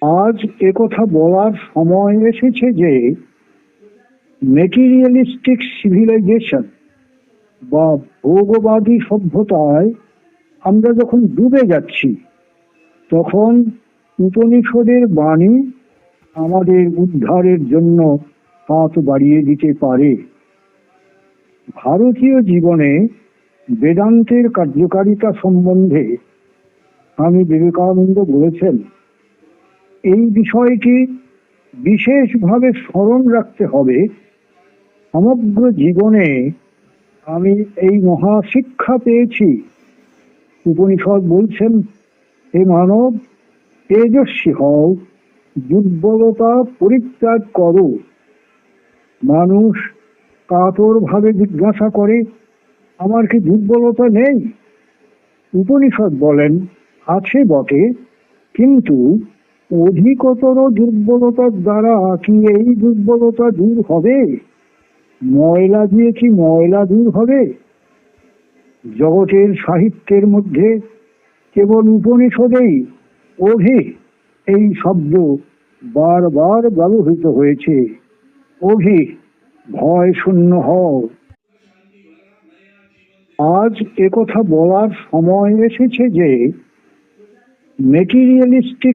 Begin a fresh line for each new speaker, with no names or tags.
আজ একথা বলার সময় এসেছে যে মেটেরিয়ালিস্টিক সিভিলাইজেশন বা ভোগবাদী সভ্যতায় আমরা যখন ডুবে যাচ্ছি, তখন উপনিষদের বাণী আমাদের উদ্ধারের জন্য হাত বাড়িয়ে দিতে পারে। ভারতীয় জীবনে বেদান্তের কার্যকারিতা সম্বন্ধে স্বামী বিবেকানন্দ বলেছেন, এই বিষয়টি বিশেষভাবে স্মরণ রাখতে হবে। সমগ্র জীবনে আমি এই মহাশিক্ষা পেয়েছি। উপনিষদ বলছেন, হে মানব, তেজস্বী হও, দুর্বলতা পরিত্যাগ করো। মানুষ কাতরভাবে জিজ্ঞাসা করে, আমার কি দুর্বলতা নেই? উপনিষদ বলেন, আছে বটে, কিন্তু অধিকতর দুর্বলতার দ্বারা কি এই দুর্বলতা দূর হবে? ময়লা দিয়ে কি ময়লা দূর হবে? জগতের সাহিত্যের মধ্যে কেবল উপনিষদেই অধি এই শব্দ বারবার ব্যবহৃত হয়েছে। অধি, ভয় শূন্য হও। আজ একথা বলার সময় এসেছে যে মেটেরিয়ালিস্টিক